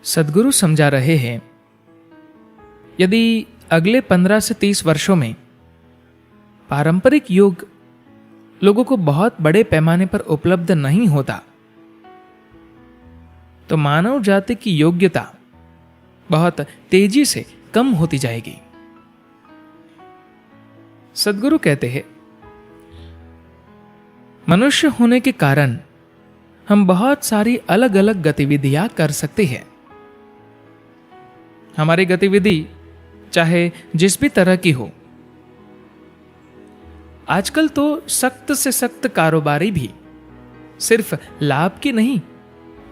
सद्गुरु समझा रहे हैं, यदि अगले 15 से 30 वर्षों में पारंपरिक योग लोगों को बहुत बड़े पैमाने पर उपलब्ध नहीं होता तो मानव जाति की योग्यता बहुत तेजी से कम होती जाएगी। सद्गुरु कहते हैं, मनुष्य होने के कारण हम बहुत सारी अलग अलग गतिविधियां कर सकते हैं। हमारी गतिविधि चाहे जिस भी तरह की हो। आजकल तो सख्त से सख्त कारोबारी भी सिर्फ लाभ की नहीं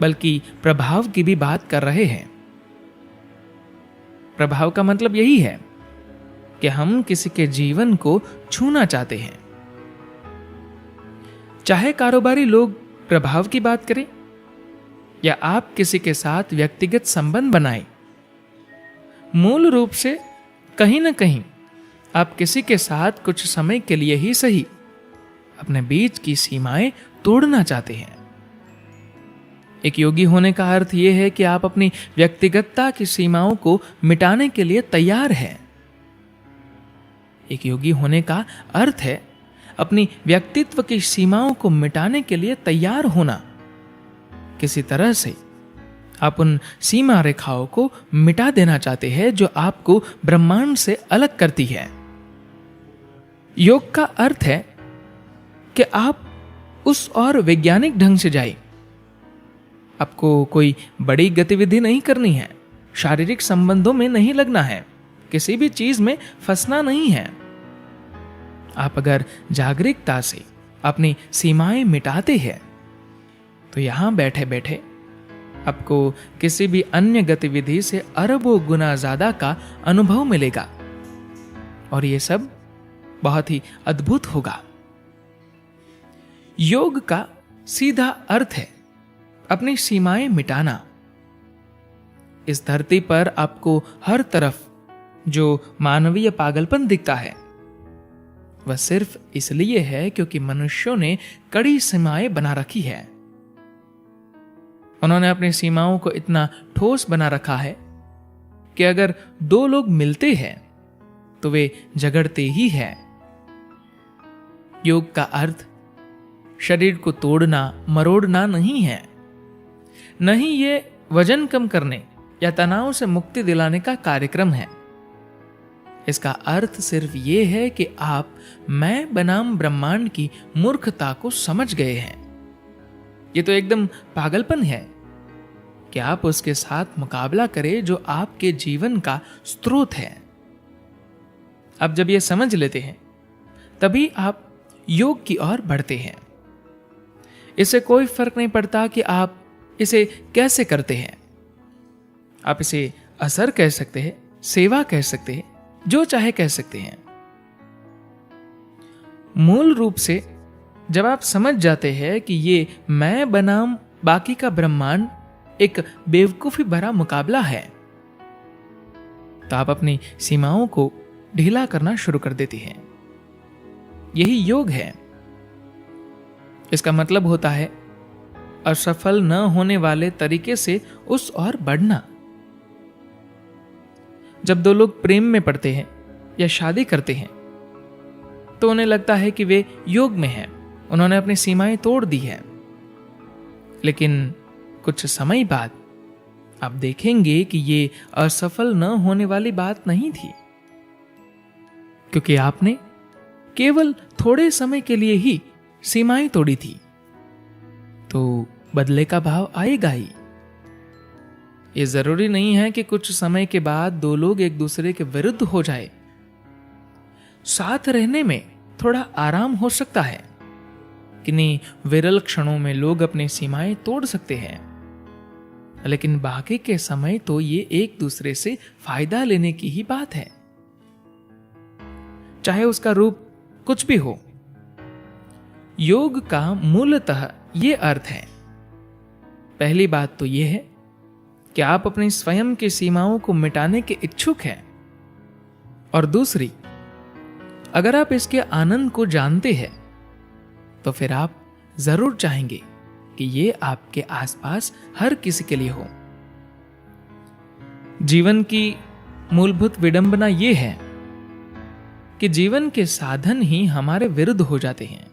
बल्कि प्रभाव की भी बात कर रहे हैं। प्रभाव का मतलब यही है कि हम किसी के जीवन को छूना चाहते हैं। चाहे कारोबारी लोग प्रभाव की बात करें या आप किसी के साथ व्यक्तिगत संबंध बनाएं, मूल रूप से कहीं ना कहीं आप किसी के साथ कुछ समय के लिए ही सही अपने बीच की सीमाएं तोड़ना चाहते हैं। एक योगी होने का अर्थ यह है कि आप अपनी व्यक्तिगतता की सीमाओं को मिटाने के लिए तैयार हैं। एक योगी होने का अर्थ है अपनी व्यक्तित्व की सीमाओं को मिटाने के लिए तैयार होना। किसी तरह से आप उन सीमा रेखाओं को मिटा देना चाहते हैं जो आपको ब्रह्मांड से अलग करती है। योग का अर्थ है कि आप उस और वैज्ञानिक ढंग से जाएं। आपको कोई बड़ी गतिविधि नहीं करनी है, शारीरिक संबंधों में नहीं लगना है, किसी भी चीज में फंसना नहीं है। आप अगर जागरूकता से अपनी सीमाएं मिटाते हैं तो यहां बैठे बैठे आपको किसी भी अन्य गतिविधि से अरबों गुना ज्यादा का अनुभव मिलेगा और यह सब बहुत ही अद्भुत होगा। योग का सीधा अर्थ है अपनी सीमाएं मिटाना। इस धरती पर आपको हर तरफ जो मानवीय पागलपन दिखता है वह सिर्फ इसलिए है क्योंकि मनुष्यों ने कड़ी सीमाएं बना रखी है। उन्होंने अपनी सीमाओं को इतना ठोस बना रखा है कि अगर दो लोग मिलते हैं तो वे झगड़ते ही हैं। योग का अर्थ शरीर को तोड़ना मरोड़ना नहीं है, नहीं ये वजन कम करने या तनाव से मुक्ति दिलाने का कार्यक्रम है। इसका अर्थ सिर्फ ये है कि आप मैं बनाम ब्रह्मांड की मूर्खता को समझ गए हैं। ये तो एकदम पागलपन है कि आप उसके साथ मुकाबला करें जो आपके जीवन का स्रोत है। अब जब ये समझ लेते हैं तभी आप योग की ओर बढ़ते हैं। इससे कोई फर्क नहीं पड़ता कि आप इसे कैसे करते हैं। आप इसे असर कह सकते हैं, सेवा कह सकते हैं, जो चाहे कह सकते हैं। मूल रूप से जब आप समझ जाते हैं कि ये मैं बनाम बाकी का ब्रह्मांड एक बेवकूफी भरा मुकाबला है तो आप अपनी सीमाओं को ढीला करना शुरू कर देते हैं। यही योग है। इसका मतलब होता है असफल न होने वाले तरीके से उस ओर बढ़ना। जब दो लोग प्रेम में पड़ते हैं या शादी करते हैं तो उन्हें लगता है कि वे योग में हैं, उन्होंने अपनी सीमाएं तोड़ दी है। लेकिन कुछ समय बाद आप देखेंगे कि ये असफल न होने वाली बात नहीं थी, क्योंकि आपने केवल थोड़े समय के लिए ही सीमाएं तोड़ी थी। तो बदले का भाव आएगा ही। ये जरूरी नहीं है कि कुछ समय के बाद दो लोग एक दूसरे के विरुद्ध हो जाए। साथ रहने में थोड़ा आराम हो सकता है। किन्हीं विरल क्षणों में लोग अपनी सीमाएं तोड़ सकते हैं, लेकिन बाकी के समय तो ये एक दूसरे से फायदा लेने की ही बात है, चाहे उसका रूप कुछ भी हो। योग का मूलतः ये अर्थ है। पहली बात तो यह है कि आप अपनी स्वयं की सीमाओं को मिटाने के इच्छुक हैं, और दूसरी, अगर आप इसके आनंद को जानते हैं तो फिर आप जरूर चाहेंगे कि ये आपके आसपास हर किसी के लिए हो। जीवन की मूलभूत विडंबना यह है कि जीवन के साधन ही हमारे विरुद्ध हो जाते हैं।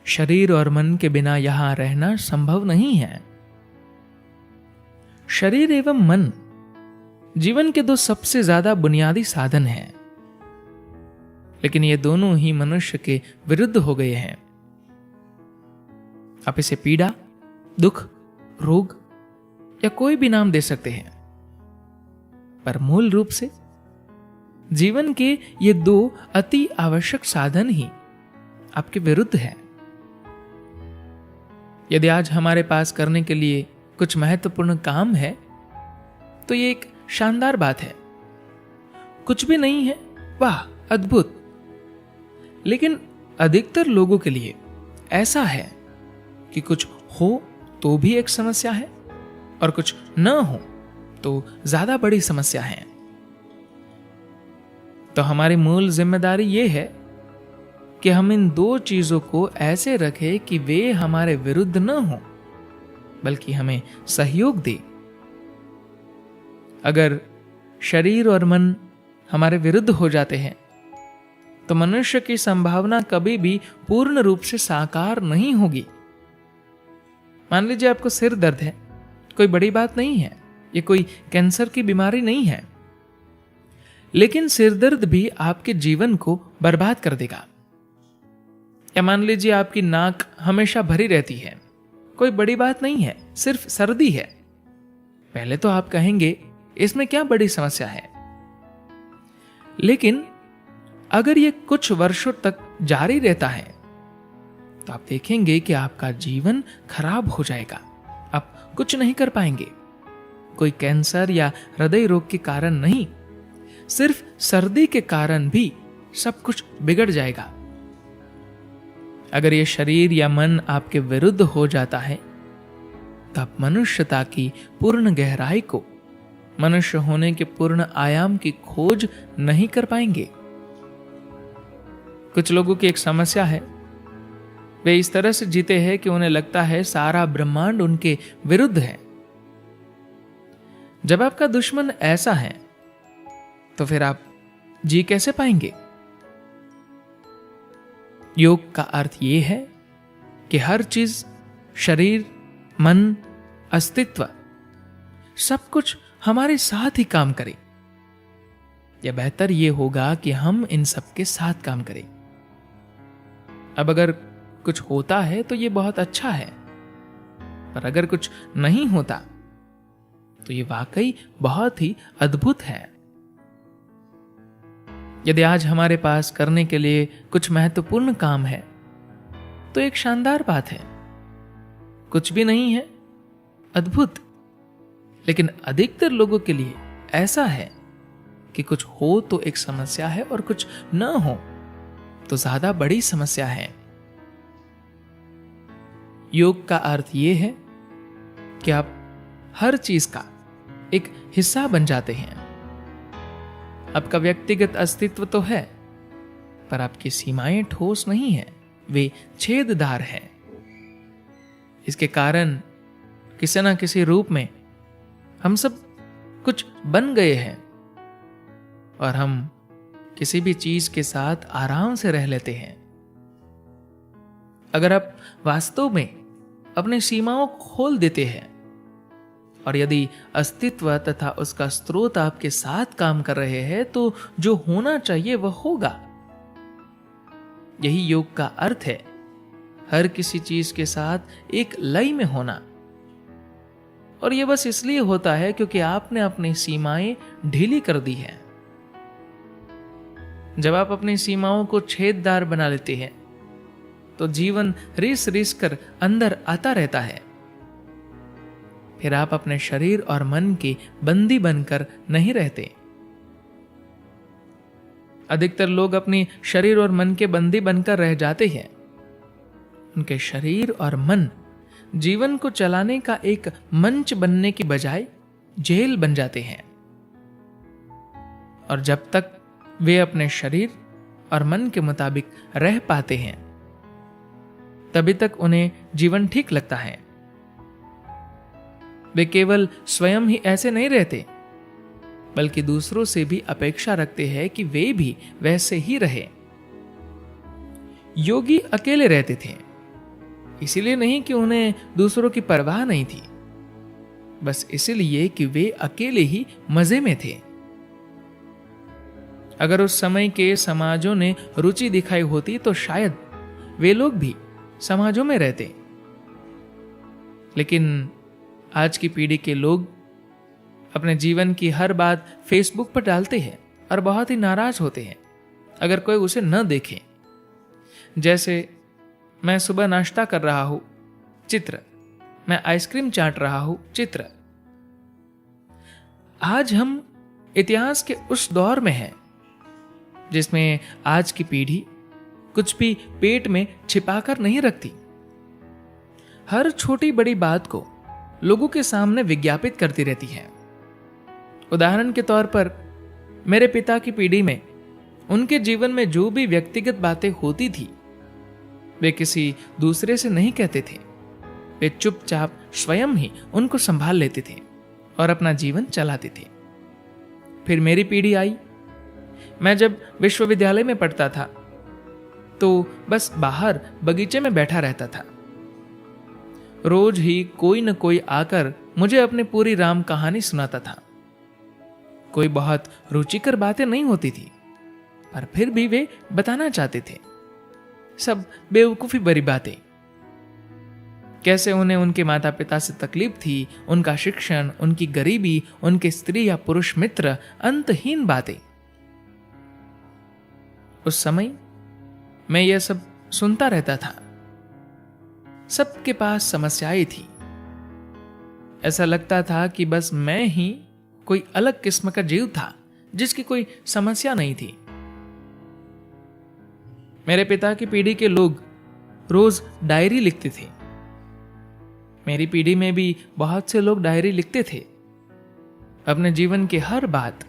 शरीर और मन के बिना यहां रहना संभव नहीं है। शरीर एवं मन जीवन के दो सबसे ज्यादा बुनियादी साधन हैं, लेकिन ये दोनों ही मनुष्य के विरुद्ध हो गए हैं। आप इसे पीड़ा, दुख, रोग या कोई भी नाम दे सकते हैं, पर मूल रूप से जीवन के ये दो अति आवश्यक साधन ही आपके विरुद्ध हैं। यदि आज हमारे पास करने के लिए कुछ महत्वपूर्ण काम है तो ये एक शानदार बात है। कुछ भी नहीं है, वाह अद्भुत। लेकिन अधिकतर लोगों के लिए ऐसा है कि कुछ हो तो भी एक समस्या है और कुछ न हो तो ज्यादा बड़ी समस्या है। तो हमारी मूल जिम्मेदारी यह है कि हम इन दो चीजों को ऐसे रखें कि वे हमारे विरुद्ध न हो, बल्कि हमें सहयोग दे। अगर शरीर और मन हमारे विरुद्ध हो जाते हैं तो मनुष्य की संभावना कभी भी पूर्ण रूप से साकार नहीं होगी। मान लीजिए आपको सिर दर्द है, कोई बड़ी बात नहीं है, ये कोई कैंसर की बीमारी नहीं है, लेकिन सिर दर्द भी आपके जीवन को बर्बाद कर देगा। या मान लीजिए आपकी नाक हमेशा भरी रहती है, कोई बड़ी बात नहीं है, सिर्फ सर्दी है। पहले तो आप कहेंगे इसमें क्या बड़ी समस्या है, लेकिन अगर ये कुछ वर्षों तक जारी रहता है तो आप देखेंगे कि आपका जीवन खराब हो जाएगा। आप कुछ नहीं कर पाएंगे। कोई कैंसर या हृदय रोग के कारण नहीं, सिर्फ सर्दी के कारण भी सब कुछ बिगड़ जाएगा। अगर ये शरीर या मन आपके विरुद्ध हो जाता है तो आप मनुष्यता की पूर्ण गहराई को, मनुष्य होने के पूर्ण आयाम की खोज नहीं कर पाएंगे। कुछ लोगों की एक समस्या है, वे इस तरह से जीते हैं कि उन्हें लगता है सारा ब्रह्मांड उनके विरुद्ध है। जब आपका दुश्मन ऐसा है तो फिर आप जी कैसे पाएंगे? योग का अर्थ यह है कि हर चीज, शरीर, मन, अस्तित्व, सब कुछ हमारे साथ ही काम करे। या बेहतर यह होगा कि हम इन सब के साथ काम करें। अब अगर कुछ होता है तो यह बहुत अच्छा है, पर अगर कुछ नहीं होता तो यह वाकई बहुत ही अद्भुत है। यदि आज हमारे पास करने के लिए कुछ महत्वपूर्ण काम है तो एक शानदार बात है। कुछ भी नहीं है, अद्भुत। लेकिन अधिकतर लोगों के लिए ऐसा है कि कुछ हो तो एक समस्या है और कुछ न हो तो ज्यादा बड़ी समस्या है। योग का अर्थ यह है कि आप हर चीज का एक हिस्सा बन जाते हैं। आपका व्यक्तिगत अस्तित्व तो है, पर आपकी सीमाएं ठोस नहीं है, वे छेददार हैं। इसके कारण किसी ना किसी रूप में हम सब कुछ बन गए हैं और हम किसी भी चीज के साथ आराम से रह लेते हैं। अगर आप वास्तव में अपनी सीमाओं को खोल देते हैं और यदि अस्तित्व तथा उसका स्रोत आपके साथ काम कर रहे हैं तो जो होना चाहिए वह होगा। यही योग का अर्थ है, हर किसी चीज के साथ एक लय में होना। और यह बस इसलिए होता है क्योंकि आपने अपनी सीमाएं ढीली कर दी है। जब आप अपनी सीमाओं को छेददार बना लेते हैं तो जीवन रिस रिस कर अंदर आता रहता है। फिर आप अपने शरीर और मन के बंदी बनकर नहीं रहते। अधिकतर लोग अपने शरीर और मन के बंदी बनकर रह जाते हैं। उनके शरीर और मन जीवन को चलाने का एक मंच बनने की बजाय जेल बन जाते हैं। और जब तक वे अपने शरीर और मन के मुताबिक रह पाते हैं तभी तक उन्हें जीवन ठीक लगता है। वे केवल स्वयं ही ऐसे नहीं रहते, बल्कि दूसरों से भी अपेक्षा रखते हैं कि वे भी वैसे ही रहे। योगी अकेले रहते थे, इसीलिए नहीं कि उन्हें दूसरों की परवाह नहीं थी, बस इसलिए कि वे अकेले ही मजे में थे। अगर उस समय के समाजों ने रुचि दिखाई होती तो शायद वे लोग भी समाजों में रहते। लेकिन आज की पीढ़ी के लोग अपने जीवन की हर बात फेसबुक पर डालते हैं और बहुत ही नाराज होते हैं अगर कोई उसे न देखे। जैसे मैं सुबह नाश्ता कर रहा हूं, चित्र। मैं आइसक्रीम चाट रहा हूं, चित्र। आज हम इतिहास के उस दौर में हैं जिसमें आज की पीढ़ी कुछ भी पेट में छिपाकर नहीं रखती। हर छोटी बड़ी बात को लोगों के सामने विज्ञापित करती रहती है। उदाहरण के तौर पर मेरे पिता की पीढ़ी में उनके जीवन में जो भी व्यक्तिगत बातें होती थी वे किसी दूसरे से नहीं कहते थे। वे चुपचाप स्वयं ही उनको संभाल लेते थे और अपना जीवन चलाते थे। फिर मेरी पीढ़ी आई। मैं जब विश्वविद्यालय में पढ़ता था तो बस बाहर बगीचे में बैठा रहता था। रोज ही कोई न कोई आकर मुझे अपनी पूरी राम कहानी सुनाता था। कोई बहुत रुचिकर बातें नहीं होती थी, पर फिर भी वे बताना चाहते थे। सब बेवकूफी भरी बातें। कैसे उन्हें उनके माता पिता से तकलीफ थी, उनका शिक्षण, उनकी गरीबी, उनके स्त्री या पुरुष मित्र, अंतहीन बातें। उस समय मैं यह सब सुनता रहता था। सबके पास समस्याएं थी। ऐसा लगता था कि बस मैं ही कोई अलग किस्म का जीव था जिसकी कोई समस्या नहीं थी। मेरे पिता की पीढ़ी के लोग रोज डायरी लिखते थे। मेरी पीढ़ी में भी बहुत से लोग डायरी लिखते थे अपने जीवन की हर बात,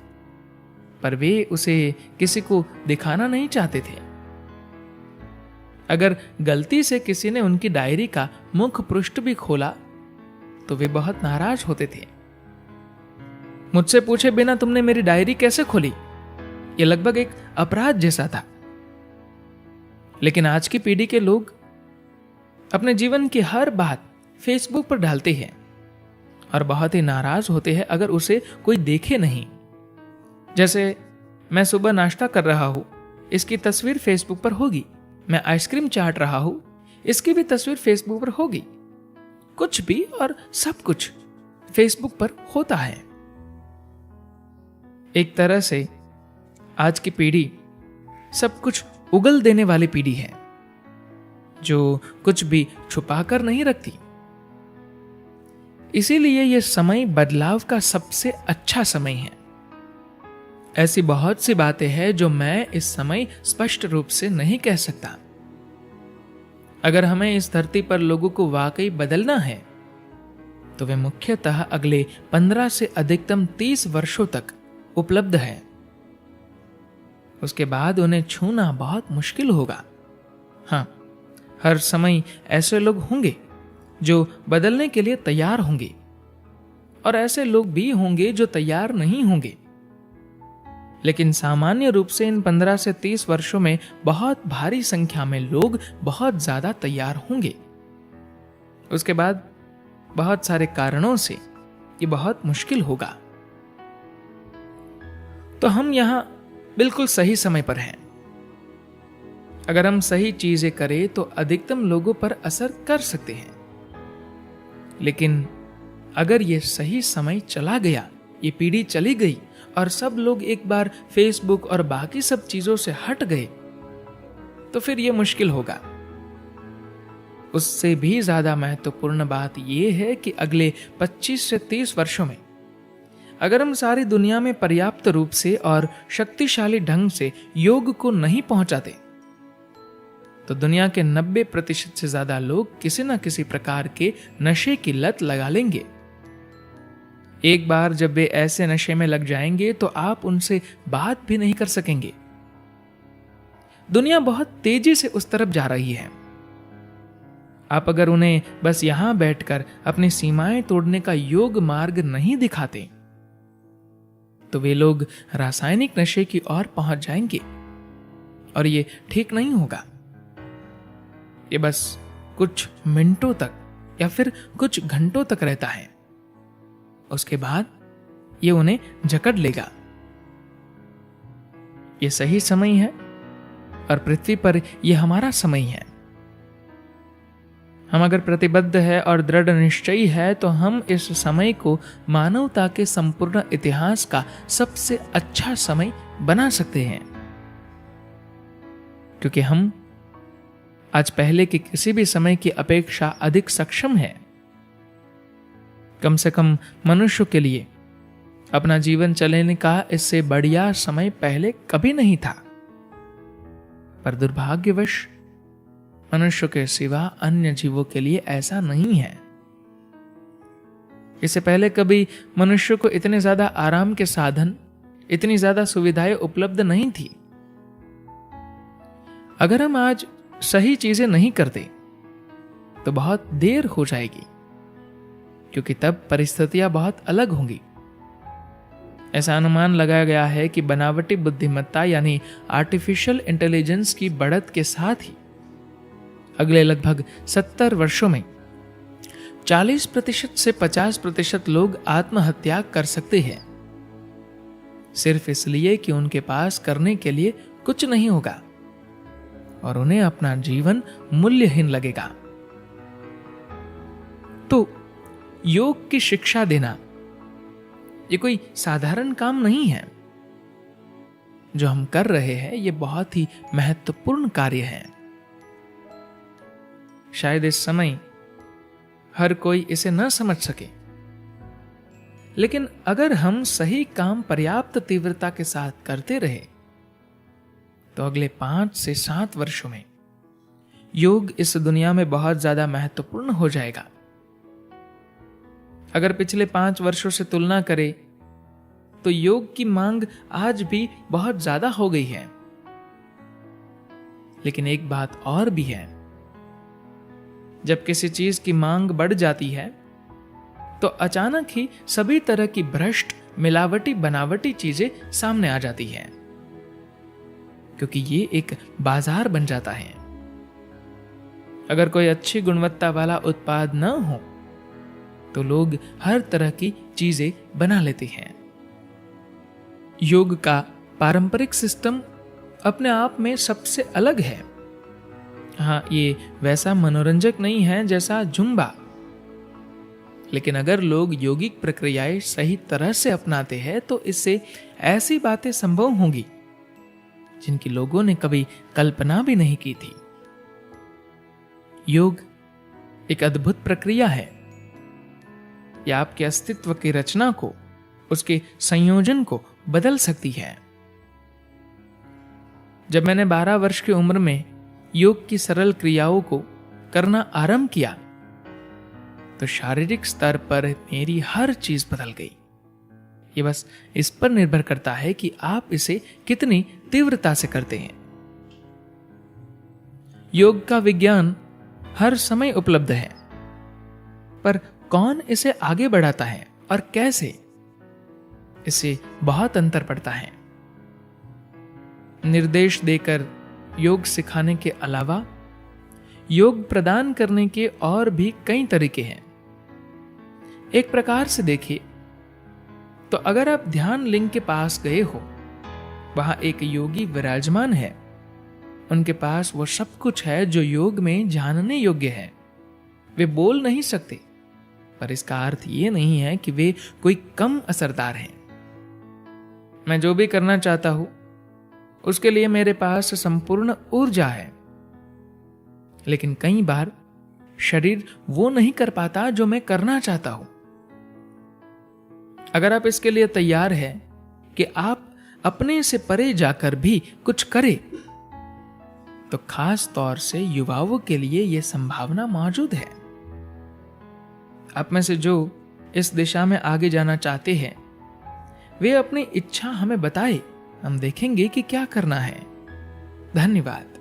पर वे उसे किसी को दिखाना नहीं चाहते थे। अगर गलती से किसी ने उनकी डायरी का मुख पृष्ठ भी खोला तो वे बहुत नाराज होते थे। मुझसे पूछे बिना तुमने मेरी डायरी कैसे खोली? यह लगभग एक अपराध जैसा था। लेकिन आज की पीढ़ी के लोग अपने जीवन की हर बात फेसबुक पर डालते हैं और बहुत ही नाराज होते हैं अगर उसे कोई देखे नहीं। जैसे मैं सुबह नाश्ता कर रहा हूं, इसकी तस्वीर फेसबुक पर होगी। मैं आइसक्रीम चाट रहा हूं, इसकी भी तस्वीर फेसबुक पर होगी। कुछ भी और सब कुछ फेसबुक पर होता है। एक तरह से आज की पीढ़ी सब कुछ उगल देने वाली पीढ़ी है जो कुछ भी छुपाकर नहीं रखती। इसीलिए यह समय बदलाव का सबसे अच्छा समय है। ऐसी बहुत सी बातें हैं जो मैं इस समय स्पष्ट रूप से नहीं कह सकता। अगर हमें इस धरती पर लोगों को वाकई बदलना है तो वे मुख्यतः अगले 15 से अधिकतम 30 वर्षों तक उपलब्ध है। उसके बाद उन्हें छूना बहुत मुश्किल होगा। हां, हर समय ऐसे लोग होंगे जो बदलने के लिए तैयार होंगे और ऐसे लोग भी होंगे जो तैयार नहीं होंगे। लेकिन सामान्य रूप से इन 15 से 30 वर्षों में बहुत भारी संख्या में लोग बहुत ज्यादा तैयार होंगे। उसके बाद बहुत सारे कारणों से ये बहुत मुश्किल होगा। तो हम यहां बिल्कुल सही समय पर हैं। अगर हम सही चीजें करें तो अधिकतम लोगों पर असर कर सकते हैं। लेकिन अगर यह सही समय चला गया, ये पीढ़ी चली गई और सब लोग एक बार फेसबुक और बाकी सब चीजों से हट गए तो फिर यह मुश्किल होगा। उससे भी ज्यादा महत्वपूर्ण बात यह है कि अगले 25 से 30 वर्षों में अगर हम सारी दुनिया में पर्याप्त रूप से और शक्तिशाली ढंग से योग को नहीं पहुंचाते तो दुनिया के 90% से ज्यादा लोग किसी न किसी प्रकार के नशे की लत लगा लेंगे। एक बार जब वे ऐसे नशे में लग जाएंगे तो आप उनसे बात भी नहीं कर सकेंगे। दुनिया बहुत तेजी से उस तरफ जा रही है आप अगर उन्हें बस यहां बैठकर अपनी सीमाएं तोड़ने का योग मार्ग नहीं दिखाते, तो वे लोग रासायनिक नशे की ओर पहुंच जाएंगे और ये ठीक नहीं होगा। ये बस कुछ मिनटों तक या फिर कुछ घंटों तक रहता है, उसके बाद ये उन्हें जकड़ लेगा। ये सही समय है और पृथ्वी पर यह हमारा समय है। हम अगर प्रतिबद्ध है और दृढ़ निश्चयी है तो हम इस समय को मानवता के संपूर्ण इतिहास का सबसे अच्छा समय बना सकते हैं, क्योंकि हम आज पहले के किसी भी समय की अपेक्षा अधिक सक्षम हैं। कम से कम मनुष्य के लिए अपना जीवन चलाने का इससे बढ़िया समय पहले कभी नहीं था, पर दुर्भाग्यवश मनुष्य के सिवा अन्य जीवों के लिए ऐसा नहीं है। इससे पहले कभी मनुष्य को इतने ज्यादा आराम के साधन, इतनी ज्यादा सुविधाएं उपलब्ध नहीं थी। अगर हम आज सही चीजें नहीं करते तो बहुत देर हो जाएगी, क्योंकि तब परिस्थितियां बहुत अलग होंगी। ऐसा अनुमान लगाया गया है कि बनावटी बुद्धिमत्ता यानी आर्टिफिशियल इंटेलिजेंस की बढ़त के साथ ही अगले लगभग 70 वर्षों में 40% से 50% लोग आत्महत्या कर सकते हैं, सिर्फ इसलिए कि उनके पास करने के लिए कुछ नहीं होगा और उन्हें अपना जीवन मूल्यहीन लगेगा। तो योग की शिक्षा देना ये कोई साधारण काम नहीं है। जो हम कर रहे हैं ये बहुत ही महत्वपूर्ण कार्य है। शायद इस समय हर कोई इसे न समझ सके, लेकिन अगर हम सही काम पर्याप्त तीव्रता के साथ करते रहे तो अगले 5 से 7 वर्षों में योग इस दुनिया में बहुत ज्यादा महत्वपूर्ण हो जाएगा। अगर पिछले 5 वर्षों से तुलना करें तो योग की मांग आज भी बहुत ज्यादा हो गई है। लेकिन एक बात और भी है, जब किसी चीज की मांग बढ़ जाती है तो अचानक ही सभी तरह की भ्रष्ट, मिलावटी, बनावटी चीजें सामने आ जाती हैं, क्योंकि ये एक बाजार बन जाता है। अगर कोई अच्छी गुणवत्ता वाला उत्पाद न हो तो लोग हर तरह की चीजें बना लेते हैं। योग का पारंपरिक सिस्टम अपने आप में सबसे अलग है। हाँ, ये वैसा मनोरंजक नहीं है जैसा जुम्बा, लेकिन अगर लोग योगिक प्रक्रियाएं सही तरह से अपनाते हैं तो इससे ऐसी बातें संभव होंगी जिनकी लोगों ने कभी कल्पना भी नहीं की थी। योग एक अद्भुत प्रक्रिया है। यह आपके अस्तित्व की रचना को, उसके संयोजन को बदल सकती है। जब मैंने 12 वर्ष की उम्र में योग की सरल क्रियाओं को करना आरंभ किया तो शारीरिक स्तर पर मेरी हर चीज बदल गई। ये बस इस पर निर्भर करता है कि आप इसे कितनी तीव्रता से करते हैं। योग का विज्ञान हर समय उपलब्ध है, पर कौन इसे आगे बढ़ाता है और कैसे, इससे बहुत अंतर पड़ता है। निर्देश देकर योग सिखाने के अलावा योग प्रदान करने के और भी कई तरीके हैं। एक प्रकार से देखिए तो अगर आप ध्यान लिंग के पास गए हो, वहां एक योगी विराजमान है। उनके पास वो सब कुछ है जो योग में जानने योग्य है। वे बोल नहीं सकते, पर इसका अर्थ ये नहीं है कि वे कोई कम असरदार हैं। मैं जो भी करना चाहता हूं उसके लिए मेरे पास संपूर्ण ऊर्जा है, लेकिन कई बार शरीर वो नहीं कर पाता जो मैं करना चाहता हूं। अगर आप इसके लिए तैयार हैं कि आप अपने से परे जाकर भी कुछ करें, तो खास तौर से युवाओं के लिए यह संभावना मौजूद है। आप में से जो इस दिशा में आगे जाना चाहते हैं, वे अपनी इच्छा हमें बताएं। हम देखेंगे कि क्या करना है। धन्यवाद।